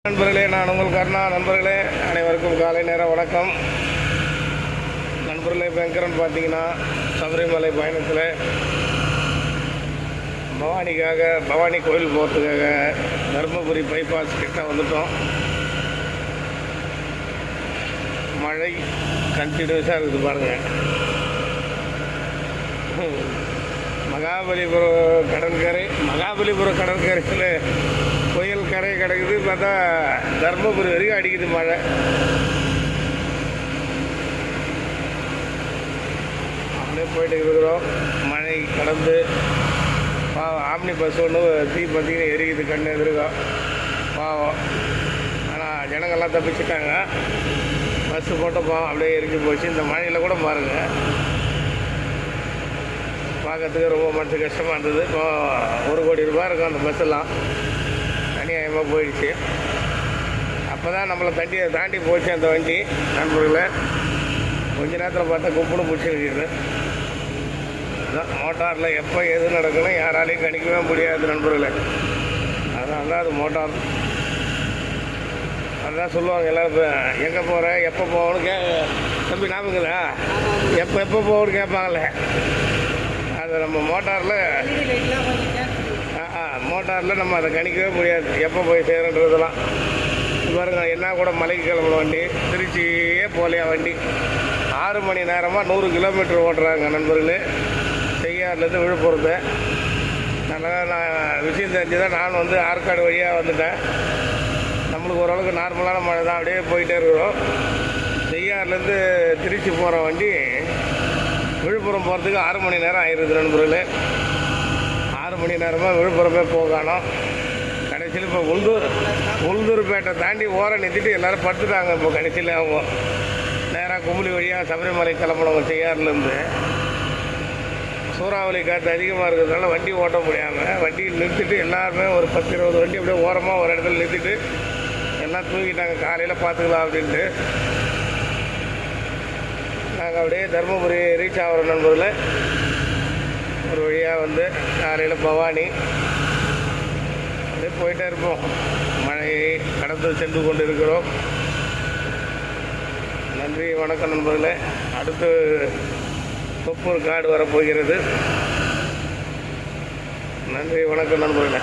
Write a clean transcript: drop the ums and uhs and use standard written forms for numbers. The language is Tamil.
நண்பர்களே, நான் உங்கள் கருணா. நண்பர்களே அனைவருக்கும் காலை நேர வணக்கம். நண்பர்களே, வெங்கரன் பார்த்தீங்கன்னா சபரிமலை பயணத்தில் பவானி கோயில் போகிறதுக்காக தர்மபுரி பைபாஸ் கிட்ட வந்துட்டோம். மழை கண்டினியூஸாக இருக்குது பாருங்கள். மகாபலிபுரம் கடற்கரையில் புயல் கரை கிடக்குது. பார்த்தா தர்மபுரி வரைக்கும் அடிக்குது மழை. அப்படியே போயிட்டு இருக்கிறோம். மழை கடந்து ஆம்னி பஸ் ஒன்று தீ பார்த்தீங்கன்னா எரிக்குது கண்ணு எதிர்க்கும். பாவம். ஆனால் ஜனங்கள்லாம் தப்பிச்சுட்டாங்க. பஸ்ஸு போட்டு பாவம் அப்படியே எரிஞ்சு போச்சு. இந்த மழையில் கூட பாருங்கள், பார்க்கறதுக்கு ரொம்ப மனசு கஷ்டமாக இருந்தது. இப்போ 1 கோடி ரூபாய் இருக்கும் அந்த பஸ்ஸெல்லாம். அநியாயமாக போயிடுச்சு. அப்போ தான் நம்மளை தாண்டி போச்சு அந்த வண்டி. நண்பர்களை கொஞ்ச நேரத்தில் பார்த்தா குப்புன்னு பிடிச்சிருக்குது. அதுதான் மோட்டாரில் எப்போ எது நடக்கணும் யாராலையும் கணிக்கவே முடியாது நண்பர்களே. அதனால தான் அது மோட்டார். அதுதான் சொல்லுவாங்க எல்லோரும், எங்கே போகிற எப்போ போகணும்னு தம்பி ஞாபகங்களா, எப்போ போகணும்னு கேட்பாங்களே. அது நம்ம மோட்டாரில் நம்ம அதை கணிக்கவே முடியாது எப்போ போய் சேருன்றதெல்லாம். பாருங்க, என்ன கூட மலைக்கு கிளம்புன வண்டி, திருச்சியே போலையா வண்டி. 6 மணி நேரமாக 100 கிலோமீட்டர் ஓட்டுறாங்க நண்பர்களே. செய்யாறுலேருந்து விழுப்புரத்து. நல்லா நான் விஷயம் தெரிஞ்சு தான் நான் வந்து ஆற்காடு வழியாக வந்துட்டேன். நம்மளுக்கு ஓரளவுக்கு நார்மலான மழை தான், அப்படியே போயிட்டே இருக்கிறோம். செய்யாறுலேருந்து திருச்சி போகிற வண்டி விழுப்புரம் போகிறதுக்கு 6 மணி நேரம் ஆயிடுது நண்பர்களே. 6 மணி நேரமாக விழுப்புரமே போகணும். கடைசியில் இப்போ உளுந்தூர்பேட்டை தாண்டி ஓரம் நிறுத்திட்டு எல்லோரும் படுத்துட்டாங்க. இப்போ கடைசியில் அவங்க நேராக கும்பலி வழியாக சபரிமலை கிளம்புனவங்க. செய்யாறுலேருந்து சூறாவளி காற்று அதிகமாக இருக்கிறதுனால வண்டி ஓட்ட முடியாமல் வண்டி நிறுத்திட்டு எல்லாருமே ஒரு 10-20 வண்டி அப்படியே ஓரமாக ஒரு இடத்துல நிறுத்திட்டு எல்லாம் தூங்கிட்டாங்க. காலையில் பார்த்துக்கலாம் அப்படின்ட்டு நாங்கள் அப்படியே தர்மபுரி ரீச் ஆகிற நண்பர்களே. ஒரு வழியாக வந்து காலையில் பவானி அப்படியே போயிட்டே இருப்போம். மழையை கடந்து சென்று கொண்டு இருக்கிறோம். நன்றி, வணக்கம் நண்பர்களே. அடுத்து தொப்பூர் காடு வரப்போகிறது. நன்றி, வணக்கம் நண்பர்களே.